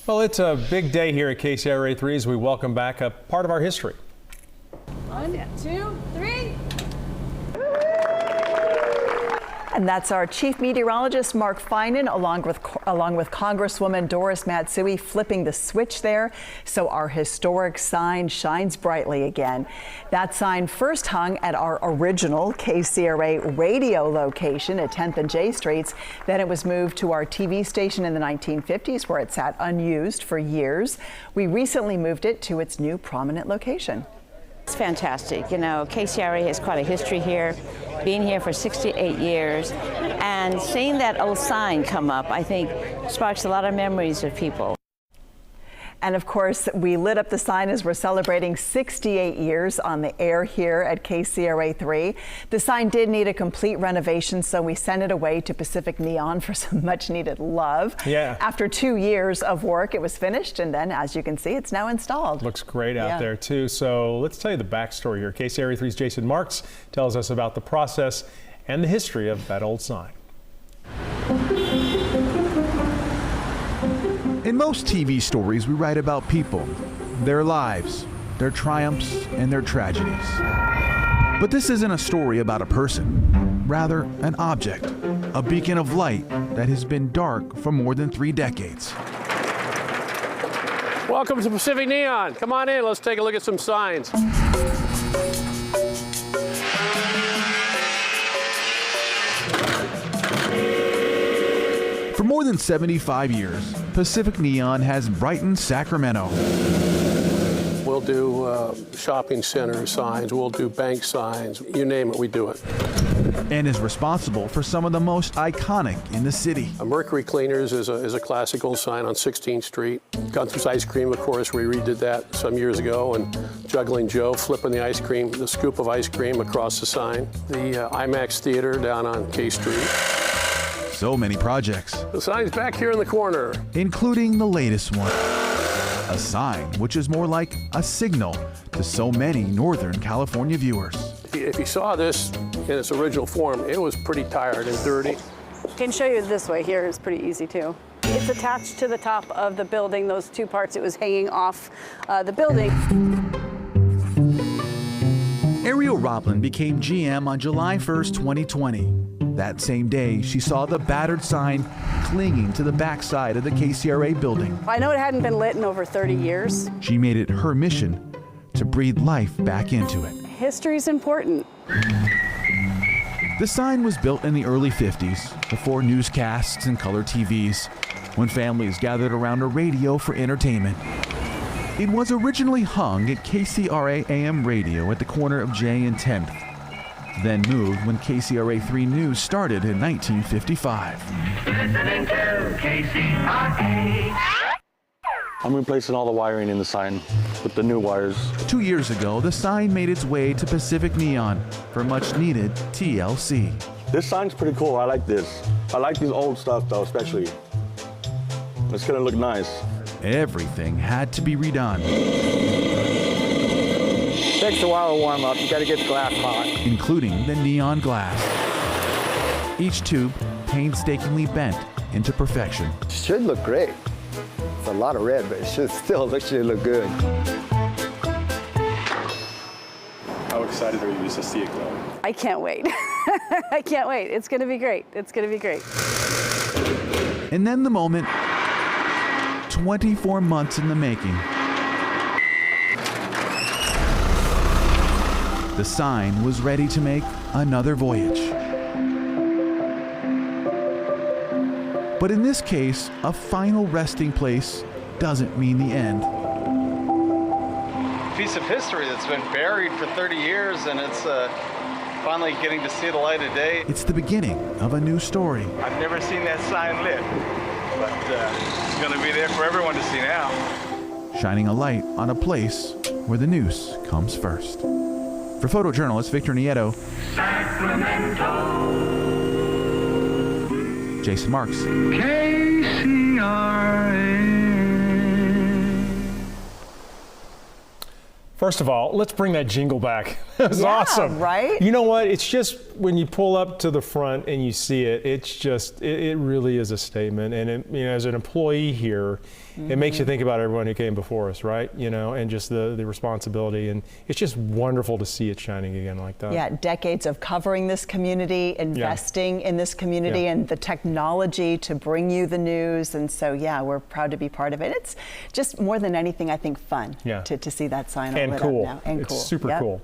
Well, it's a big day here at KCRA 3 as we welcome back a part of our history. 1, 2, 3. And that's our chief meteorologist, Mark Finan, along with Congresswoman Doris Matsui flipping the switch there. So our historic sign shines brightly again. That sign first hung at our original KCRA radio location at 10th and J Streets. Then it was moved to our TV station in the 1950s, where it sat unused for years. We recently moved it to its new prominent location. It's fantastic. You know, KCRA has quite a history here, being here for 68 years, and seeing that old sign come up, I think, sparks a lot of memories of people. And of course, we lit up the sign as we're celebrating 68 years on the air here at KCRA 3. The sign did need a complete renovation, so we sent it away to Pacific Neon for some much needed love. Yeah. After 2 years of work, it was finished, and then, as you can see, it's now installed. Looks great out there too. So let's tell you the backstory here. KCRA 3's Jason Marks tells us about the process and the history of that old sign. In most TV stories, we write about people, their lives, their triumphs, and their tragedies. But this isn't a story about a person, rather an object, a beacon of light that has been dark for more than 3 decades. Welcome to Pacific Neon. Come on in, let's take a look at some signs. For more than 75 years, Pacific Neon has brightened Sacramento. We'll do shopping center signs, we'll do bank signs, you name it, we do it. And is responsible for some of the most iconic in the city. Mercury Cleaners is a classic old sign on 16th Street. Gunther's Ice Cream, of course, we redid that some years ago, and Juggling Joe flipping the ice cream, the scoop of ice cream across the sign. The IMAX Theater down on K Street. So many projects. The sign's back here in the corner. Including the latest one. A sign which is more like a signal to so many Northern California viewers. If you saw this in its original form, it was pretty tired and dirty. I can show you this way here. It's pretty easy too. It's attached to the top of the building, those 2 parts. It was hanging off the building. Ariel Roblin became GM on July 1st, 2020. That same day, she saw the battered sign clinging to the backside of the KCRA building. I know it hadn't been lit in over 30 years. She made it her mission to breathe life back into it. History's important. The sign was built in the early 50s, before newscasts and color TVs, when families gathered around a radio for entertainment. It was originally hung at KCRA AM radio at the corner of J and 10th. Then moved when KCRA 3 News started in 1955. Listening to KCRA. I'm replacing all the wiring in the sign with the new wires. 2 years ago, the sign made its way to Pacific Neon for much needed TLC. This sign's pretty cool. I like this. I like these old stuff though, especially. It's gonna look nice. Everything had to be redone. Takes a while to warm up. You got to get the glass hot. Including the neon glass. Each tube painstakingly bent into perfection. Should look great. It's a lot of red, but it should look good. How excited are you to see it glow? I can't wait. I can't wait. It's going to be great. It's going to be great. And then the moment, 24 months in the making. The sign was ready to make another voyage. But in this case, a final resting place doesn't mean the end. Piece of history that's been buried for 30 years, and it's finally getting to see the light of day. It's the beginning of a new story. I've never seen that sign lit, but it's going to be there for everyone to see now. Shining a light on a place where the news comes first. For photojournalist Victor Nieto, Sacramento. Jason Marks. KCRA. First of all, let's bring that jingle back. That was awesome. Right? You know what? It's just when you pull up to the front and you see it, it's just, it really is a statement. And it, you know, as an employee here, it makes you think about everyone who came before us, right? You know, and just the responsibility. And it's just wonderful to see it shining again like that. Yeah, decades of covering this community, investing in this community, and the technology to bring you the news. And so, yeah, we're proud to be part of it. It's just more than anything, I think, fun to see that sign all and lit cool. up now. And it's cool. super cool.